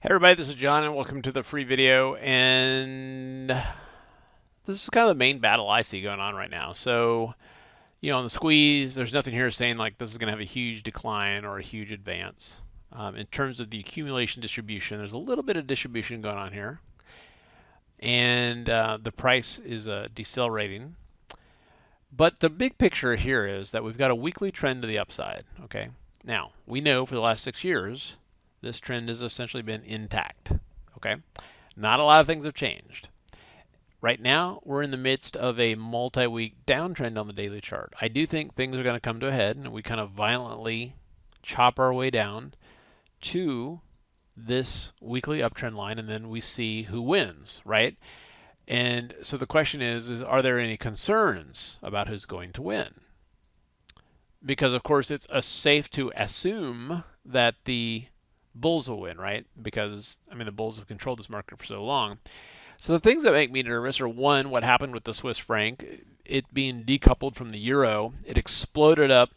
Hey everybody, this is John and welcome to the free video, and this is kind of the main battle I see going on right now. So, on the squeeze, there's nothing here saying like this is going to have a huge decline or a huge advance. In terms of the accumulation distribution, there's a little bit of distribution going on here, and the price is decelerating. But the big picture here is that we've got a weekly trend to the upside, okay? Now, we know for the last 6 years, this trend has essentially been intact, okay? Not a lot of things have changed. Right now, we're in the midst of a multi-week downtrend on the daily chart. I do think things are going to come to a head, and we kind of violently chop our way down to this weekly uptrend line, and then we see who wins, right? And so the question is are there any concerns about who's going to win? Because, of course, it's safe to assume that the bulls will win, right? Because, the bulls have controlled this market for so long. So the things that make me nervous are, one, what happened with the Swiss franc, it being decoupled from the euro. It exploded up.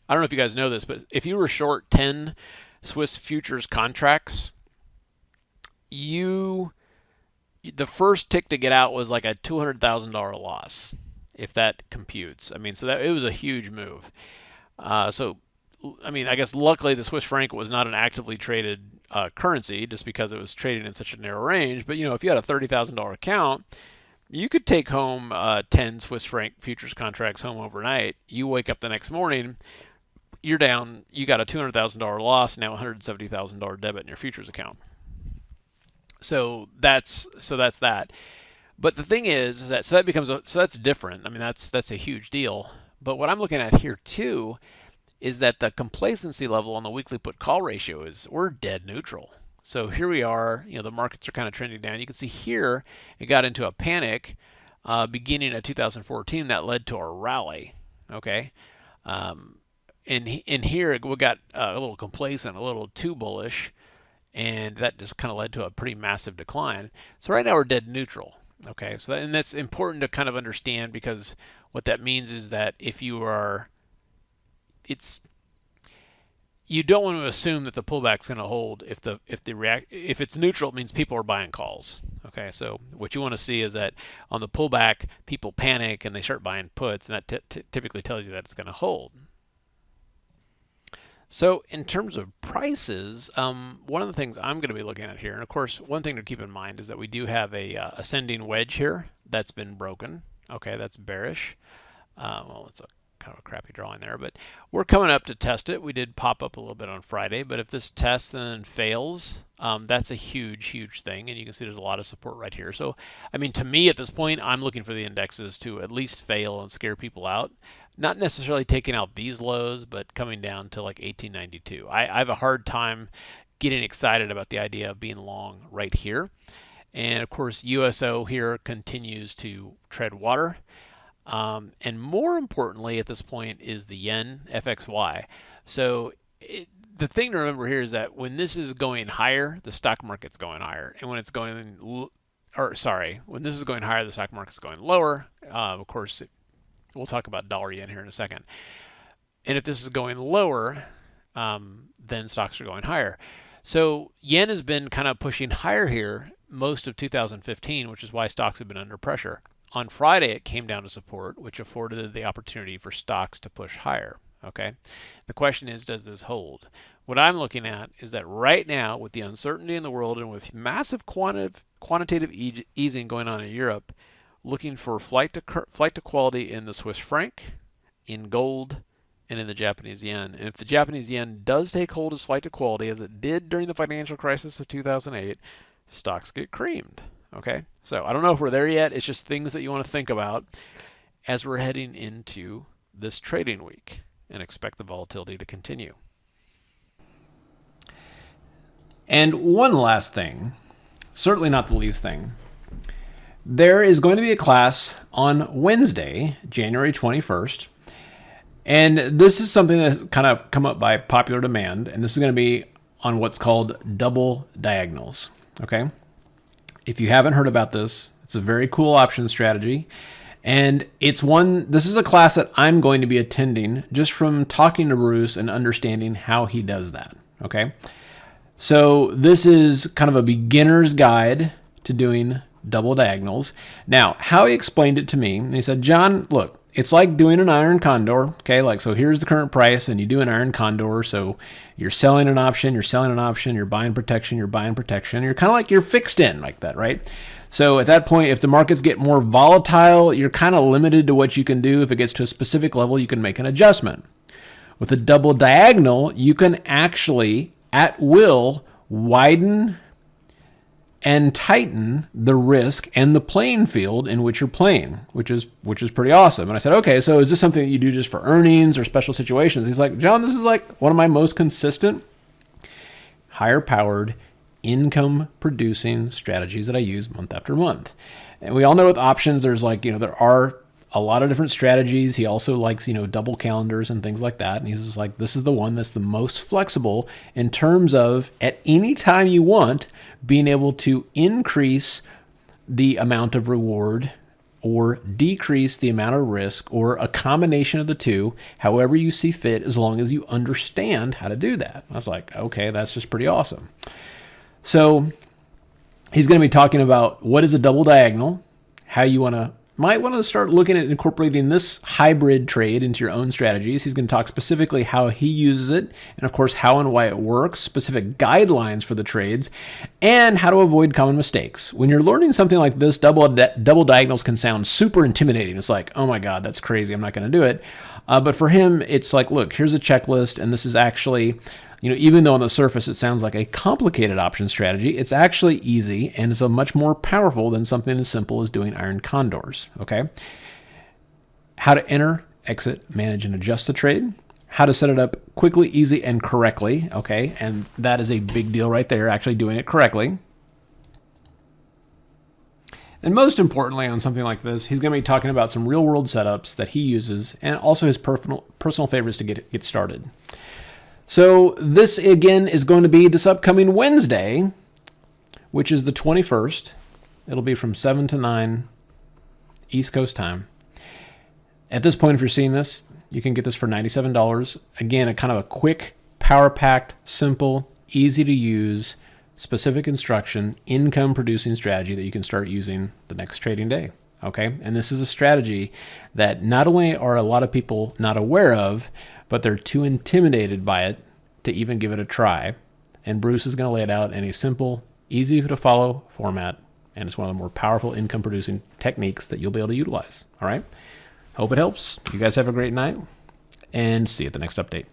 I don't know if you guys know this, but if you were short 10 Swiss futures contracts, the first tick to get out was like a $200,000 loss, if that computes. So that it was a huge move. I guess luckily the Swiss franc was not an actively traded currency, just because it was traded in such a narrow range. But if you had a $30,000 account, you could take home 10 Swiss franc futures contracts home overnight. You wake up the next morning, you're down. You got a $200,000 loss, now $170,000 debit in your futures account. So that's that. But the thing is that that's different. That's a huge deal. But what I'm looking at here too is that the complacency level on the weekly put call ratio we're dead neutral. So here we are. The markets are kind of trending down. You can see here it got into a panic beginning of 2014 that led to a rally. Okay. And here we got a little complacent, a little too bullish, and that just kind of led to a pretty massive decline. So right now we're dead neutral. Okay, and that's important to kind of understand, because what that means is that if you are, you don't want to assume that the pullback's going to hold. If it's neutral, it means people are buying calls. Okay, so what you want to see is that on the pullback, people panic and they start buying puts, and that typically tells you that it's going to hold. So in terms of prices, one of the things I'm going to be looking at here, and of course one thing to keep in mind is that we do have a ascending wedge here that's been broken. Okay, that's bearish. Well, it's a kind of a crappy drawing there, but we're coming up to test it. We did pop up a little bit on Friday, but if this tests and then fails, that's a huge thing, and you can see there's a lot of support right here. So to me at this point, I'm looking for the indexes to at least fail and scare people out. Not necessarily taking out these lows, but coming down to like 1892. I have a hard time getting excited about the idea of being long right here. And of course, USO here continues to tread water. And more importantly at this point is the yen FXY. So the thing to remember here is that when this is going higher, the stock market's going higher. And when it's going, when this is going higher, the stock market's going lower. Of course, we'll talk about dollar yen here in a second. And if this is going lower, then stocks are going higher. So yen has been kind of pushing higher here most of 2015, which is why stocks have been under pressure. On Friday, it came down to support, which afforded the opportunity for stocks to push higher. Okay, the question is, does this hold? What I'm looking at is that right now, with the uncertainty in the world and with massive quantitative easing going on in Europe, looking for flight to quality in the Swiss franc, in gold, and in the Japanese yen. And if the Japanese yen does take hold as flight to quality, as it did during the financial crisis of 2008, stocks get creamed. Okay, so I don't know if we're there yet. It's just things that you want to think about as we're heading into this trading week, and expect the volatility to continue. And one last thing, certainly not the least thing, there is going to be a class on Wednesday, January 21st, and this is something that's kind of come up by popular demand, and this is going to be on what's called double diagonals. Okay, if you haven't heard about this, it's a very cool option strategy, and this is a class that I'm going to be attending just from talking to Bruce and understanding how he does that. Okay, So this is kind of a beginner's guide to doing double diagonals. Now, how he explained it to me, and he said, John, look, it's like doing an iron condor, okay? Like, so here's the current price, and you do an iron condor, so you're selling an option, you're buying protection, you're kind of like you're fixed in like that, right? So at that point, if the markets get more volatile, you're kind of limited to what you can do. If it gets to a specific level, you can make an adjustment. With a double diagonal, you can actually, at will, widen and tighten the risk and the playing field in which you're playing, which is pretty awesome. And I said, okay, so is this something that you do just for earnings or special situations? He's like, John, this is like one of my most consistent, higher powered, income producing strategies that I use month after month. And we all know with options, there's like, there are a lot of different strategies. He also likes, double calendars and things like that. And he's just like, this is the one that's the most flexible in terms of at any time you want, being able to increase the amount of reward or decrease the amount of risk or a combination of the two, however you see fit, as long as you understand how to do that. I was like, okay, that's just pretty awesome. So he's going to be talking about what is a double diagonal, how you might want to start looking at incorporating this hybrid trade into your own strategies. He's going to talk specifically how he uses it, and of course how and why it works, specific guidelines for the trades, and how to avoid common mistakes. When you're learning something like this, double diagonals can sound super intimidating. It's like, oh my God, that's crazy. I'm not going to do it. But for him, it's like, look, here's a checklist, and this is actually, even though on the surface it sounds like a complicated option strategy, it's actually easy and it's a much more powerful than something as simple as doing iron condors, okay? How to enter, exit, manage, and adjust the trade. How to set it up quickly, easy, and correctly, okay? And that is a big deal right there, actually doing it correctly. And most importantly, on something like this, he's going to be talking about some real-world setups that he uses and also his personal favorites to get started. So this, again, is going to be this upcoming Wednesday, which is the 21st. It'll be from 7 to 9 East Coast time. At this point, if you're seeing this, you can get this for $97. Again, a kind of a quick, power-packed, simple, easy-to-use, specific instruction, income-producing strategy that you can start using the next trading day. Okay? And this is a strategy that not only are a lot of people not aware of, but they're too intimidated by it to even give it a try. And Bruce is going to lay it out in a simple, easy to follow format, and it's one of the more powerful income producing techniques that you'll be able to utilize. All right? Hope it helps. You guys have a great night, and see you at the next update.